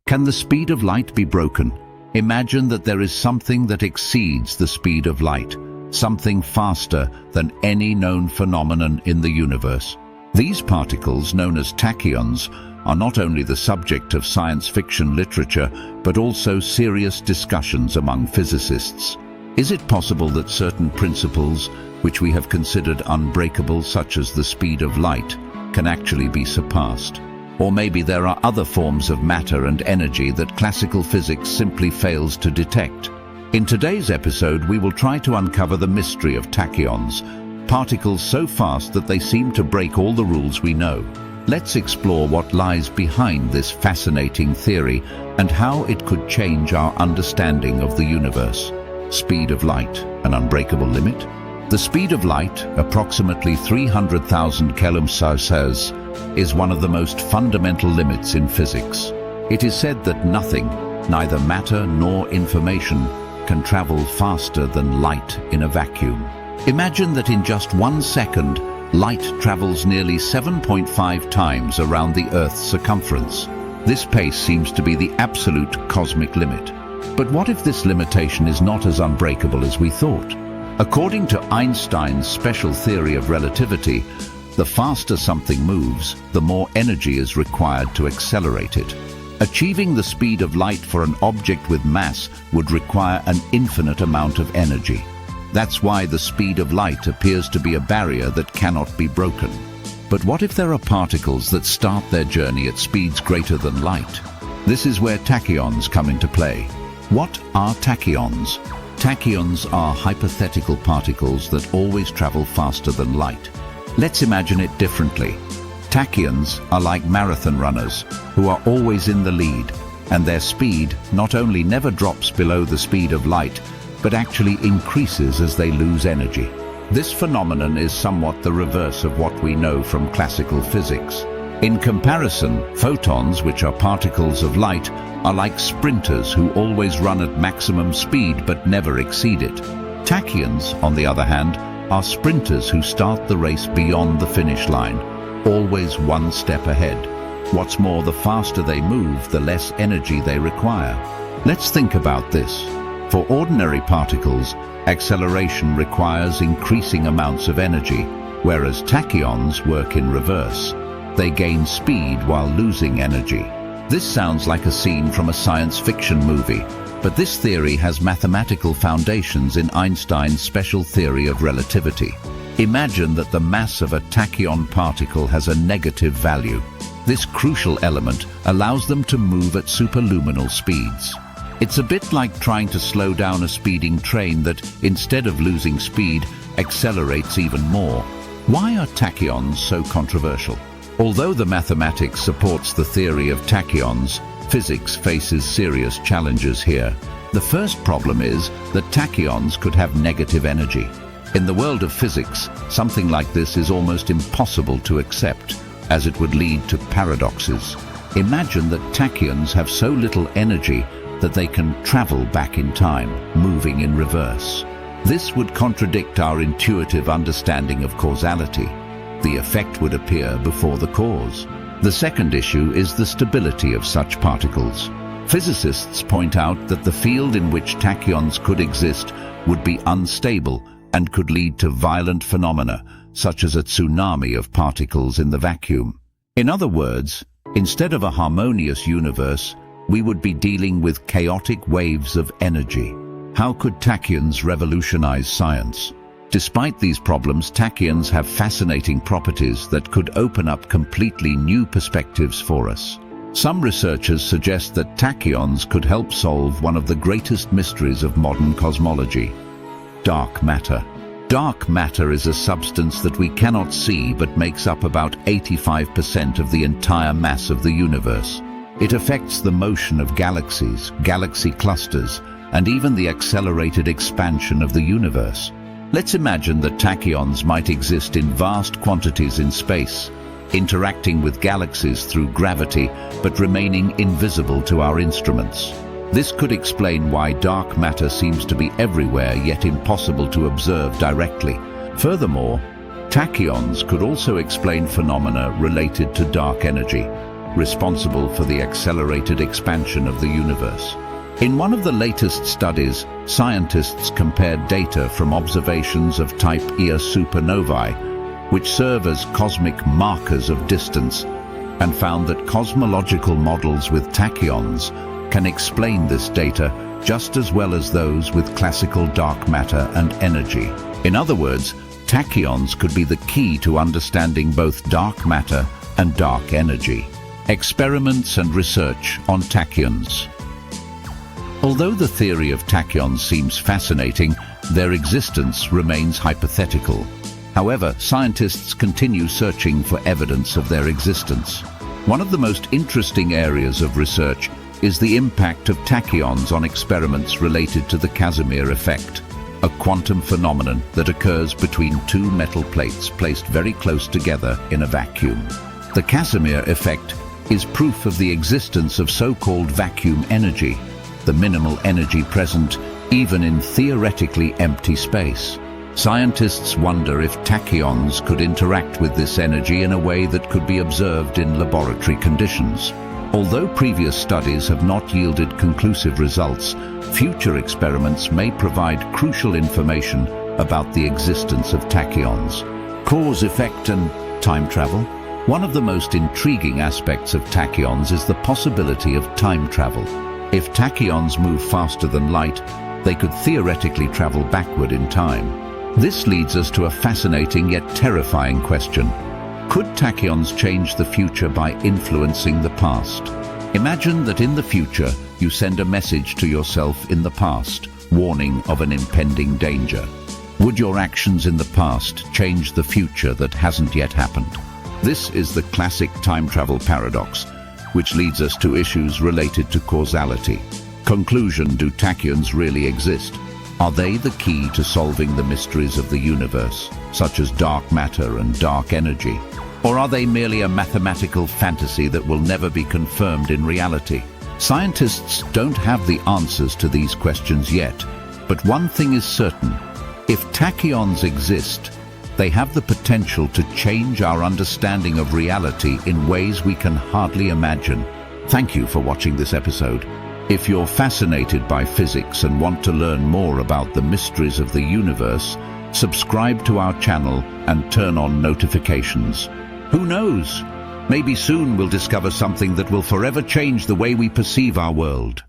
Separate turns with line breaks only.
Can the speed of light be broken? Imagine that there is something that exceeds the speed of light, something faster than any known phenomenon in the universe. These particles, known as tachyons, are not only the subject of science fiction literature, but also serious discussions among physicists. Is it possible that certain principles, which we have considered unbreakable, such as the speed of light, can actually be surpassed? Or maybe there are other forms of matter and energy that classical physics simply fails to detect. In today's episode, we will try to uncover the mystery of tachyons, particles so fast that they seem to break all the rules we know. Let's explore what lies behind this fascinating theory and how it could change our understanding of the universe. Speed of light, an unbreakable limit? The speed of light, approximately 300,000 kilometers, is one of the most fundamental limits in physics. It is said that nothing, neither matter nor information, can travel faster than light in a vacuum. Imagine that in just 1 second, light travels nearly 7.5 times around the Earth's circumference. This pace seems to be the absolute cosmic limit. But what if this limitation is not as unbreakable as we thought? According to Einstein's special theory of relativity, the faster something moves, the more energy is required to accelerate it. Achieving the speed of light for an object with mass would require an infinite amount of energy. That's why the speed of light appears to be a barrier that cannot be broken. But what if there are particles that start their journey at speeds greater than light? This is where tachyons come into play. What are tachyons? Tachyons are hypothetical particles that always travel faster than light. Let's imagine it differently. Tachyons are like marathon runners who are always in the lead, and their speed not only never drops below the speed of light, but actually increases as they lose energy. This phenomenon is somewhat the reverse of what we know from classical physics. In comparison, photons, which are particles of light, are like sprinters who always run at maximum speed but never exceed it. Tachyons, on the other hand, are sprinters who start the race beyond the finish line, always one step ahead. What's more, the faster they move, the less energy they require. Let's think about this. For ordinary particles, acceleration requires increasing amounts of energy, whereas tachyons work in reverse. They gain speed while losing energy. This sounds like a scene from a science fiction movie, but this theory has mathematical foundations in Einstein's special theory of relativity. Imagine that the mass of a tachyon particle has a negative value. This crucial element allows them to move at superluminal speeds. It's a bit like trying to slow down a speeding train that, instead of losing speed, accelerates even more. Why are tachyons so controversial? Although the mathematics supports the theory of tachyons, physics faces serious challenges here. The first problem is that tachyons could have negative energy. In the world of physics, something like this is almost impossible to accept, as it would lead to paradoxes. Imagine that tachyons have so little energy that they can travel back in time, moving in reverse. This would contradict our intuitive understanding of causality. The effect would appear before the cause. The second issue is the stability of such particles. Physicists point out that the field in which tachyons could exist would be unstable and could lead to violent phenomena, such as a tsunami of particles in the vacuum. In other words, instead of a harmonious universe, we would be dealing with chaotic waves of energy. How could tachyons revolutionize science? Despite these problems, tachyons have fascinating properties that could open up completely new perspectives for us. Some researchers suggest that tachyons could help solve one of the greatest mysteries of modern cosmology: dark matter. Dark matter is a substance that we cannot see but makes up about 85% of the entire mass of the universe. It affects the motion of galaxies, galaxy clusters, and even the accelerated expansion of the universe. Let's imagine that tachyons might exist in vast quantities in space, interacting with galaxies through gravity but remaining invisible to our instruments. This could explain why dark matter seems to be everywhere yet impossible to observe directly. Furthermore, tachyons could also explain phenomena related to dark energy. responsible for the accelerated expansion of the universe. In one of the latest studies, scientists compared data from observations of Type Ia supernovae, which serve as cosmic markers of distance, and found that cosmological models with tachyons can explain this data just as well as those with classical dark matter and energy. In other words, tachyons could be the key to understanding both dark matter and dark energy. Experiments and research on tachyons. Although the theory of tachyons seems fascinating, their existence remains hypothetical. However, scientists continue searching for evidence of their existence. One of the most interesting areas of research is the impact of tachyons on experiments related to the Casimir effect, a quantum phenomenon that occurs between two metal plates placed very close together in a vacuum. The Casimir effect is proof of the existence of so-called vacuum energy, the minimal energy present even in theoretically empty space. Scientists wonder if tachyons could interact with this energy in a way that could be observed in laboratory conditions. Although previous studies have not yielded conclusive results, future experiments may provide crucial information about the existence of tachyons. Cause, effect, and time travel. One of the most intriguing aspects of tachyons is the possibility of time travel. If tachyons move faster than light, they could theoretically travel backward in time. This leads us to a fascinating yet terrifying question. Could tachyons change the future by influencing the past? Imagine that in the future, you send a message to yourself in the past, warning of an impending danger. Would your actions in the past change the future that hasn't yet happened? This is the classic time travel paradox, which leads us to issues related to causality. Conclusion: do tachyons really exist? Are they the key to solving the mysteries of the universe, such as dark matter and dark energy? Or are they merely a mathematical fantasy that will never be confirmed in reality? Scientists don't have the answers to these questions yet, but one thing is certain: if tachyons exist, they have the potential to change our understanding of reality in ways we can hardly imagine. Thank you for watching this episode. If you're fascinated by physics and want to learn more about the mysteries of the universe, subscribe to our channel and turn on notifications. Who knows? Maybe soon we'll discover something that will forever change the way we perceive our world.